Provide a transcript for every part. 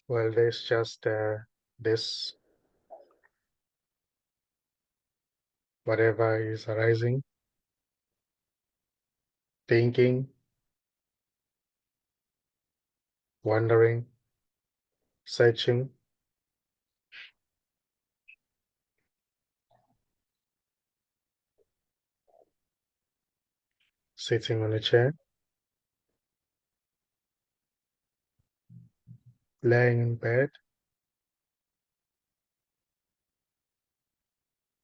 Well, there's just this, whatever is arising, thinking, wondering, searching, sitting on a chair, laying in bed,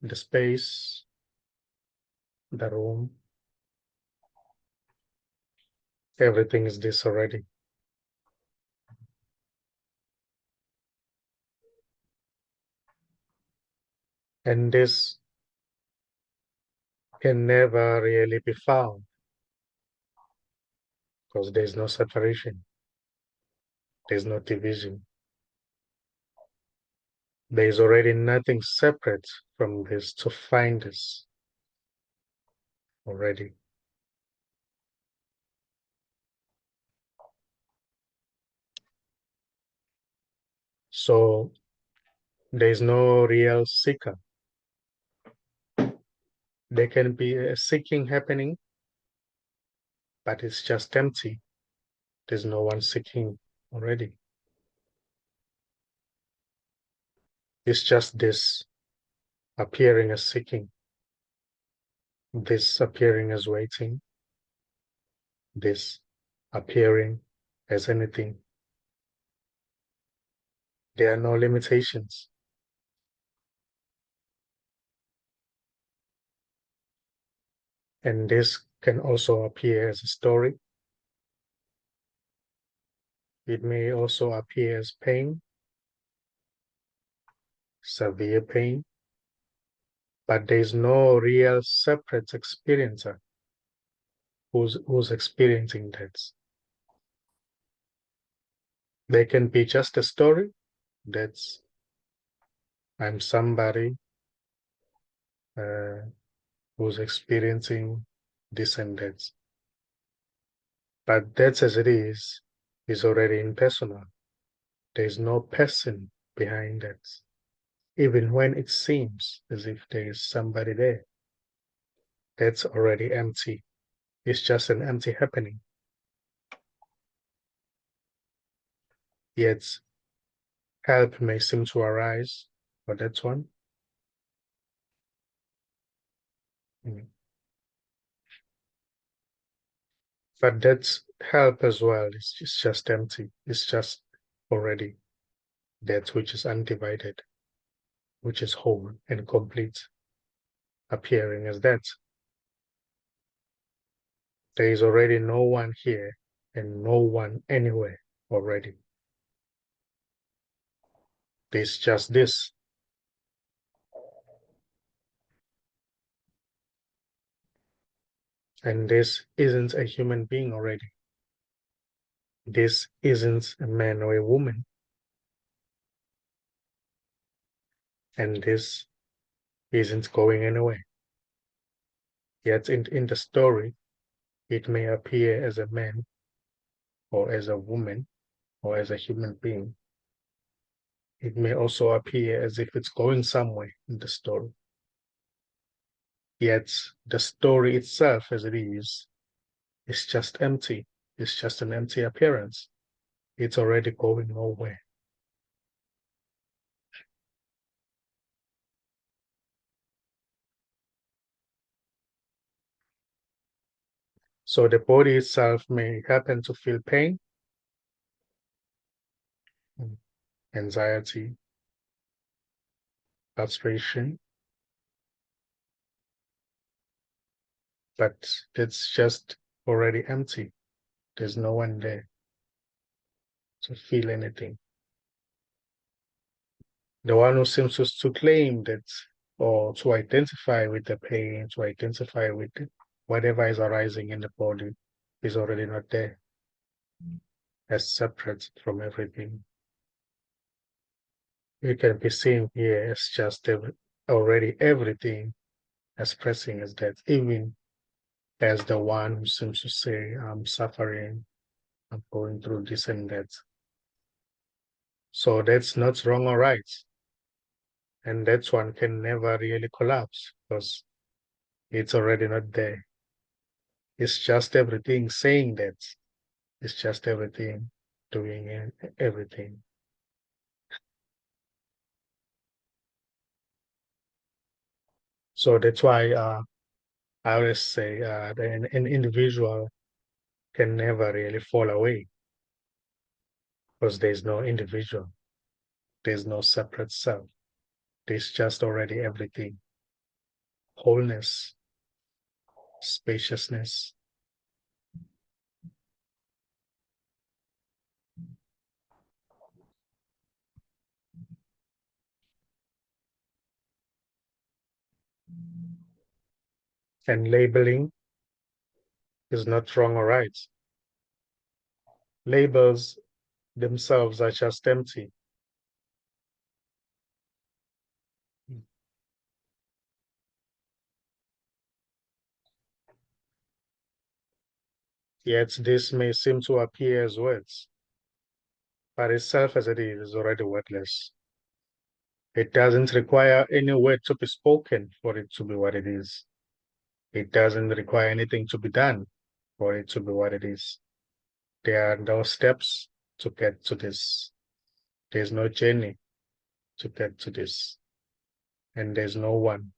the space, the room, everything is this already. And this can never really be found because there's no separation, there's no division. There's already nothing separate from this to find this already. So there's no real seeker. There can be a seeking happening, but it's just empty. There's no one seeking already. It's just this appearing as seeking, this appearing as waiting, this appearing as anything. There are no limitations. And this can also appear as a story. It may also appear as pain, severe pain, but there's no real separate experiencer who's experiencing that. There can be just a story that's I'm somebody who's experiencing this and that. But that's as it is already impersonal. There's no person behind that. Even when it seems as if there is somebody there, that's already empty. It's just an empty happening. Yet help may seem to arise for that one. But that's help as well. It's just empty. It's just already that which is undivided, which is whole and complete, appearing as that. There is already no one here and no one anywhere already. There's just this. And this isn't a human being already. This isn't a man or a woman. And this isn't going anywhere. Yet in the story, it may appear as a man or as a woman or as a human being. It may also appear as if it's going somewhere in the story. Yet the story itself as it is just empty. It's just an empty appearance. It's already going nowhere. So the body itself may happen to feel pain, anxiety, frustration, but it's just already empty. There's no one there to feel anything. The one who seems to claim that or to identify with the pain, to identify with whatever is arising in the body is already not there, as separate from everything. You can be seen here as just already everything expressing as that, even as the one who seems to say, I'm suffering, I'm going through this and that. So that's not wrong or right. And that one can never really collapse because it's already not there. It's just everything saying that. It's just everything doing everything. So that's why I always say an individual can never really fall away because there's no individual. There's no separate self. There's just already everything. Wholeness, spaciousness, and labeling is not wrong or right. Labels themselves are just empty. Yet this may seem to appear as words, but itself as it is already wordless. It doesn't require any word to be spoken for it to be what it is. It doesn't require anything to be done for it to be what it is. There are no steps to get to this. There's no journey to get to this. And there's no one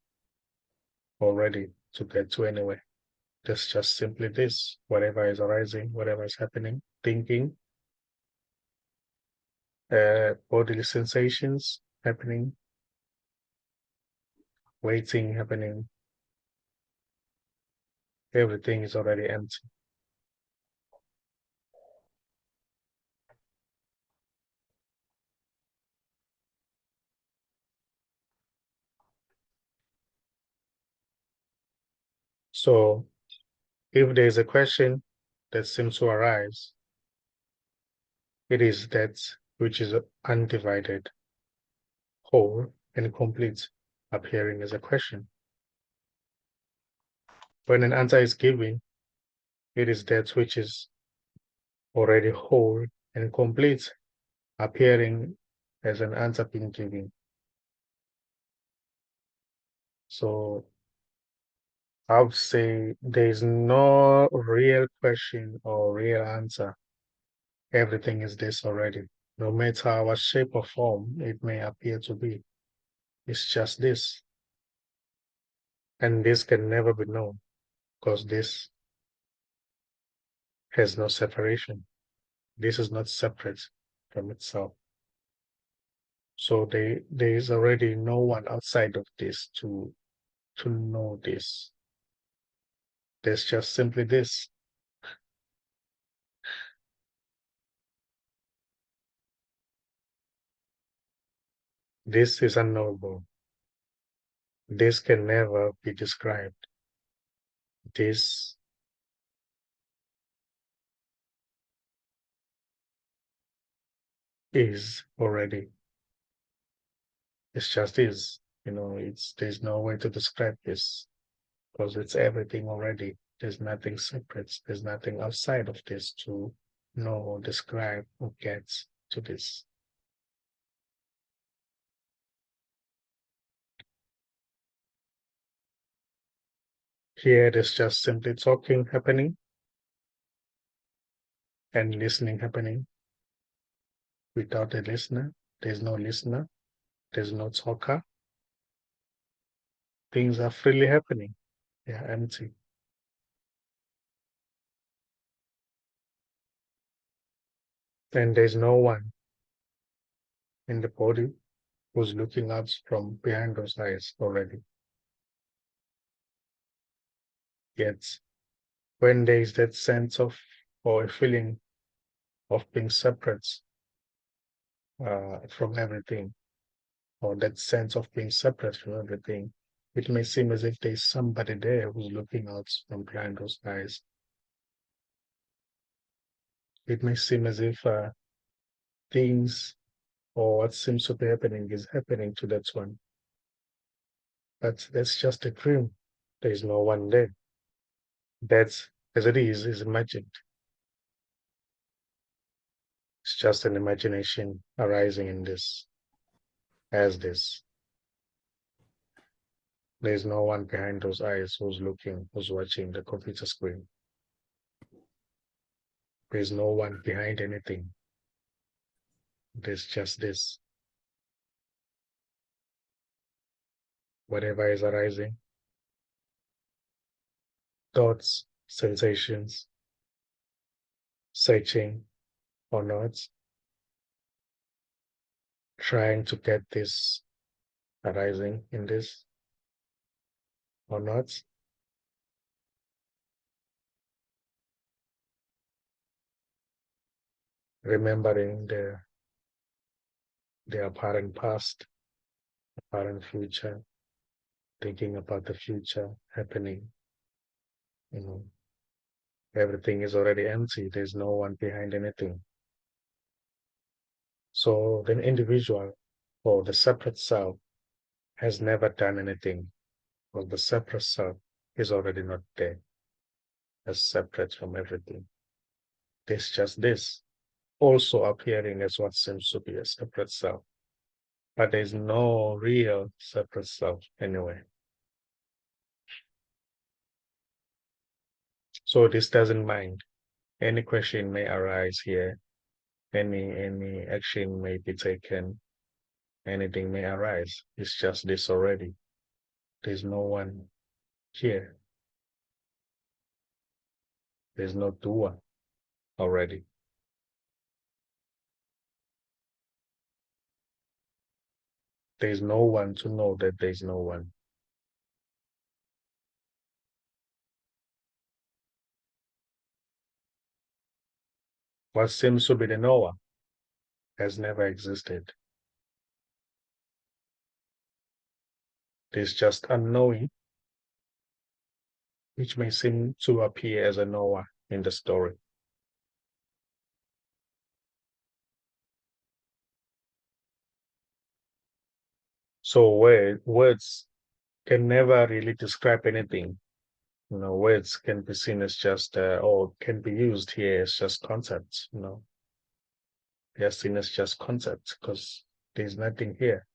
already to get to anywhere. There's just simply this, whatever is arising, whatever is happening, thinking, bodily sensations happening, waiting happening, everything is already empty. So if there is a question that seems to arise, it is that which is undivided, whole, and complete, appearing as a question. When an answer is given, it is that which is already whole and complete, appearing as an answer being given. So I would say there is no real question or real answer. Everything is this already. No matter what shape or form it may appear to be, it's just this. And this can never be known because this has no separation. This is not separate from itself. So there is already no one outside of this to know this. There's just simply this. This is unknowable. This can never be described. This is already. It's just is. There's no way to describe this because it's everything already. There's nothing separate. There's nothing outside of this to know or describe or get to this. Here, there's just simply talking happening and listening happening. Without a listener, there's no listener, there's no talker. Things are freely happening. They are empty. And there's no one in the body who's looking out from behind those eyes already. Yet, when there is that sense of or a feeling of being separate from everything, or that sense of being separate from everything, It may seem as if there's somebody there who's looking out from behind those eyes. It may seem as if things or what seems to be happening is happening to that one. But that's just a dream. There's no one there. That's as it is imagined. It's just an imagination arising in this, as this. There's no one behind those eyes who's looking, who's watching the computer screen. There's no one behind anything. There's just this. Whatever is arising, thoughts, sensations, searching or not, trying to get this arising in this or not, remembering the apparent past, apparent future, thinking about the future happening, you know, everything is already empty. There's no one behind anything. So the individual or the separate self has never done anything, because the separate self is already not there, as separate from everything. There's just this, also appearing as what seems to be a separate self. But there's no real separate self anyway. So this doesn't mind. Any question may arise here, any action may be taken, anything may arise. It's just this already. There's no one here. There's no doer already. There's no one to know that there's no one. What seems to be the knower has never existed. There's just unknowing, which may seem to appear as a knower in the story. So words can never really describe anything. Words can be seen as just, or can be used here as just concepts. They're seen as just concepts because there's nothing here.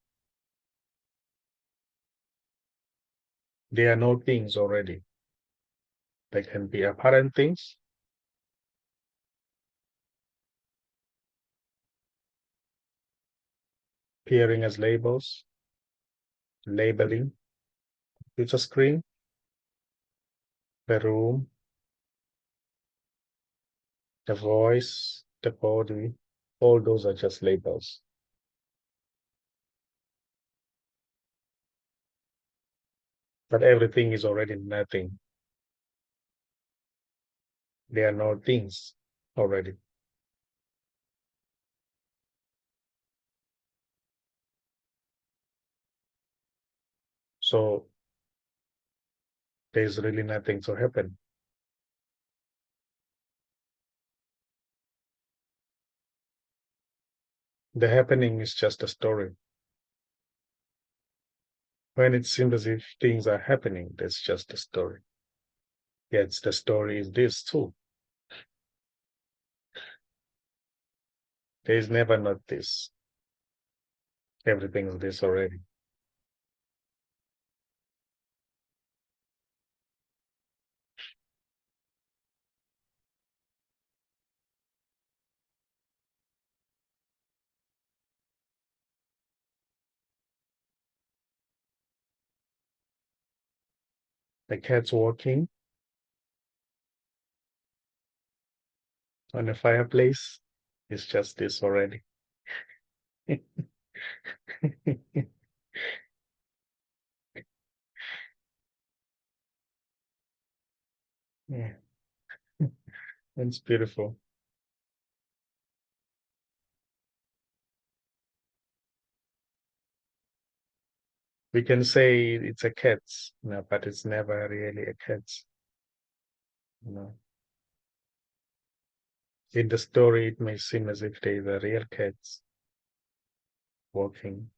There are no things already. They can be apparent things, appearing as labels, labeling, computer screen, the room, the voice, the body, all those are just labels. But everything is already nothing. There are no things already. So there's really nothing to happen. The happening is just a story. When it seems as if things are happening, that's just a story. Yet the story is this too. There is never not this. Everything is this already. The cat's walking on the fireplace is just this already. Yeah, it's beautiful. We can say it's a cat, but it's never really a cat. You know. In the story, it may seem as if there's a real cat walking,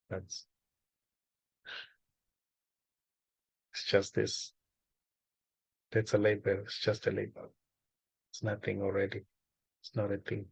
but it's just this. That's a label. It's just a label. It's nothing already. It's not a thing.